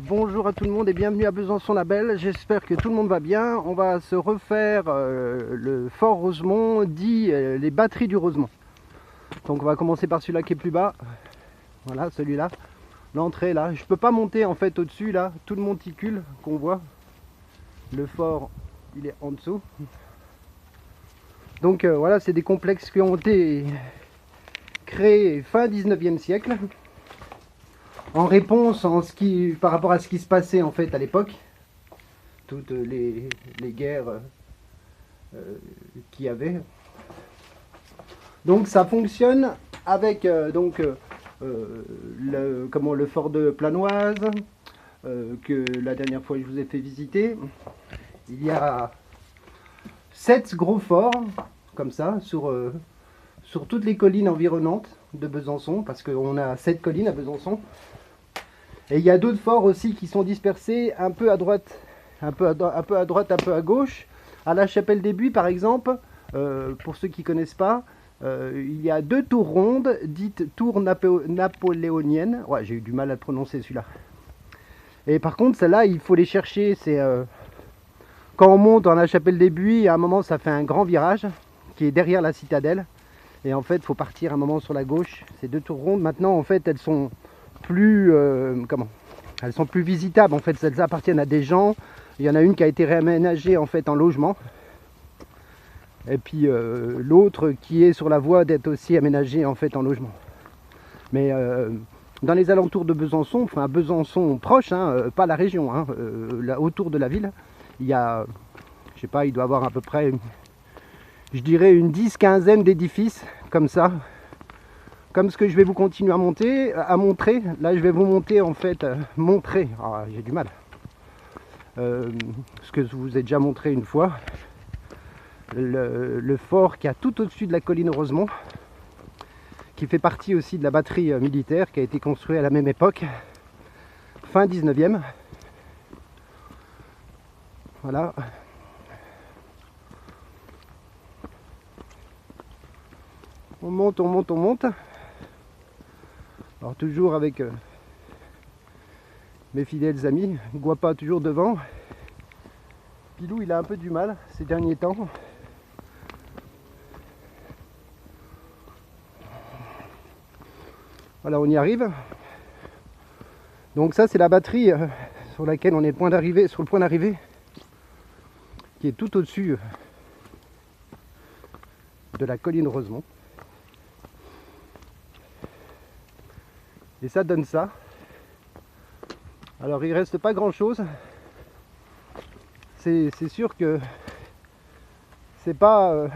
Bonjour à tout le monde et bienvenue à Besançon-la-Belle. J'espère que tout le monde va bien. On va se refaire le fort Rosemont, dit les batteries du Rosemont. Donc on va commencer par celui-là qui est plus bas. Voilà, celui-là. L'entrée là. Je peux pas monter en fait au-dessus là. Tout le monticule qu'on voit. Le fort, il est en dessous. Donc voilà, c'est des complexes qui ont été créés fin 19e siècle. En réponse par rapport à ce qui se passait en fait à l'époque, toutes les guerres qu'il y avait. Donc ça fonctionne avec le fort de Planoise, que la dernière fois je vous ai fait visiter. Il y a 7 gros forts comme ça sur toutes les collines environnantes de Besançon, parce qu'on a 7 collines à Besançon. Et il y a d'autres forts aussi qui sont dispersés un peu à droite, un peu à droite, un peu à gauche. À la Chapelle des Buis par exemple, pour ceux qui ne connaissent pas, il y a 2 tours rondes, dites tours napoléoniennes. Ouais, j'ai eu du mal à le prononcer celui-là. Et par contre, celles-là, il faut les chercher. C'est quand on monte dans la Chapelle des Buis, à un moment, ça fait un grand virage qui est derrière la citadelle. Et en fait, il faut partir un moment sur la gauche. Ces 2 tours rondes, maintenant, en fait, elles sont plus elles sont plus visitables. En fait, elles appartiennent à des gens. Il y en a une qui a été réaménagée en fait en logement. Et puis l'autre qui est sur la voie d'être aussi aménagée en fait en logement. Mais dans les alentours de Besançon, enfin Besançon proche, hein, pas la région, hein, là, autour de la ville, il y a, je sais pas, il doit y avoir à peu près, je dirais une 10-15aine d'édifices comme ça. Comme ce que je vais vous continuer à montrer. Là, je vais vous monter en fait, montrer. Ah, j'ai du mal. Ce que je vous ai déjà montré une fois. Le fort qui a tout au-dessus de la colline Rosemont, qui fait partie aussi de la batterie militaire qui a été construite à la même époque, fin 19e. Voilà. On monte, on monte, on monte. Alors toujours avec mes fidèles amis, Guapa toujours devant. Pilou il a un peu du mal ces derniers temps. Voilà, on y arrive. Donc ça c'est la batterie sur laquelle on est sur le point d'arrivée, qui est tout au-dessus de la colline Rosemont. Et ça donne ça. Alors il reste pas grand chose. C'est sûr que c'est pas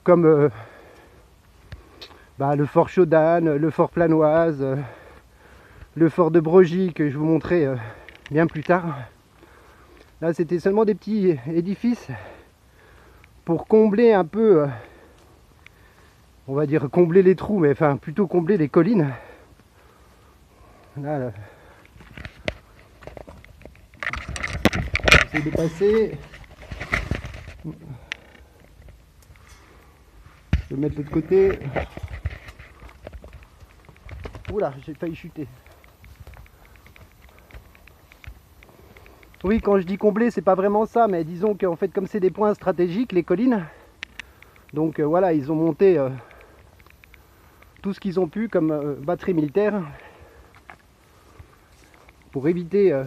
comme le fort Chaudane, le fort Planoise, le fort de Bregy que je vous montrais bien plus tard. Là c'était seulement des petits édifices pour combler un peu, on va dire combler les trous, mais enfin plutôt combler les collines. Là, j'essaie de passer. Je vais mettre l'autre côté. Oula, j'ai failli chuter. Oui, quand je dis combler, c'est pas vraiment ça, mais disons qu'en fait, comme c'est des points stratégiques, les collines, donc voilà, ils ont monté tout ce qu'ils ont pu comme batterie militaire pour éviter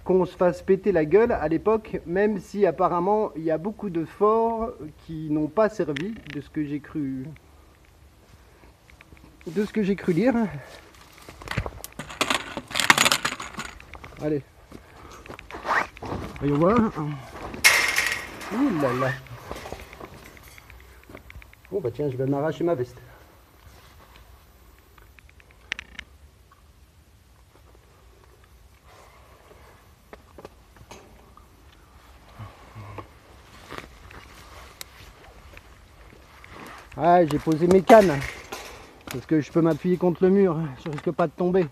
qu'on se fasse péter la gueule à l'époque, même si apparemment il y a beaucoup de forts qui n'ont pas servi, de ce que j'ai cru lire. Allez, voyons voir. Ouh là là. Bon bah tiens, je vais m'arracher ma veste. Ah, j'ai posé mes cannes parce que je peux m'appuyer contre le mur, je risque pas de tomber.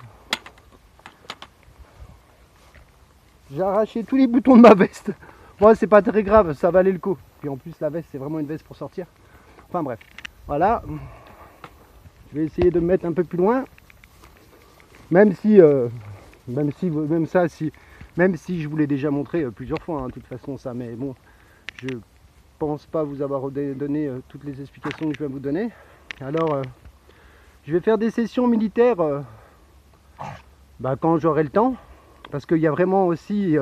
J'ai arraché tous les boutons de ma veste. Bon, c'est pas très grave, ça valait le coup. Puis en plus, la veste, c'est vraiment une veste pour sortir. Enfin bref, voilà. Je vais essayer de me mettre un peu plus loin. Même si, même si je vous l'ai déjà montré plusieurs fois, hein, de toute façon ça, mais bon, je pense pas vous avoir donné toutes les explications que je vais vous donner. Alors, je vais faire des sessions militaires quand j'aurai le temps, parce qu'il y a vraiment aussi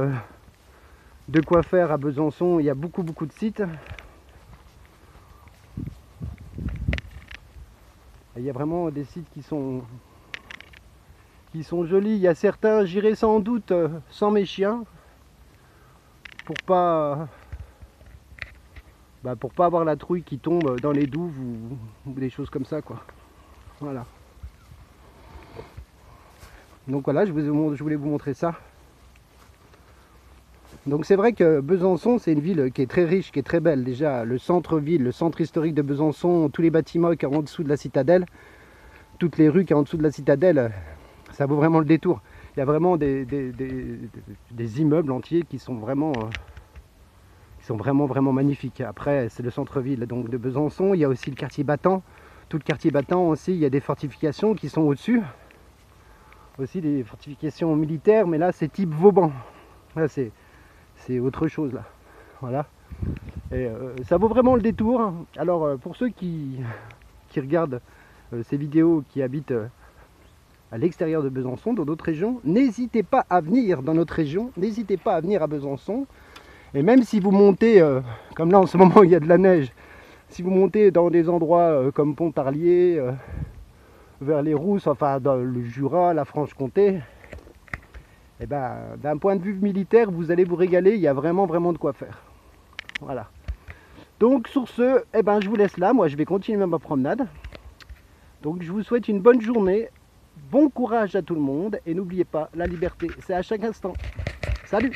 de quoi faire à Besançon. Il y a beaucoup de sites. Et il y a vraiment des sites qui sont jolis. Il y a certains, j'irai sans doute sans mes chiens, pour pas avoir la trouille qui tombe dans les douves ou des choses comme ça, quoi. Voilà. Donc voilà, je voulais vous montrer ça. Donc c'est vrai que Besançon, c'est une ville qui est très riche, qui est très belle. Déjà, le centre-ville, le centre historique de Besançon, tous les bâtiments qui sont en dessous de la citadelle, toutes les rues qui sont en dessous de la citadelle, ça vaut vraiment le détour. Il y a vraiment des immeubles entiers qui sont vraiment magnifiques. Après, c'est le centre-ville donc de Besançon. Il y a aussi le quartier battant. Tout le quartier battant aussi, il y a des fortifications qui sont au-dessus. Aussi des fortifications militaires, mais là c'est type Vauban. Là c'est autre chose là. Voilà. Et ça vaut vraiment le détour. Alors pour ceux qui regardent ces vidéos, qui habitent à l'extérieur de Besançon, dans d'autres régions, n'hésitez pas à venir dans notre région, n'hésitez pas à venir à Besançon. Et même si vous montez, comme là en ce moment il y a de la neige, si vous montez dans des endroits comme Pontarlier, vers les Rousses, enfin dans le Jura, la Franche-Comté, et ben d'un point de vue militaire, vous allez vous régaler, il y a vraiment de quoi faire. Voilà. Donc sur ce, je vous laisse là, moi je vais continuer ma promenade. Donc je vous souhaite une bonne journée, bon courage à tout le monde, et n'oubliez pas, la liberté, c'est à chaque instant. Salut!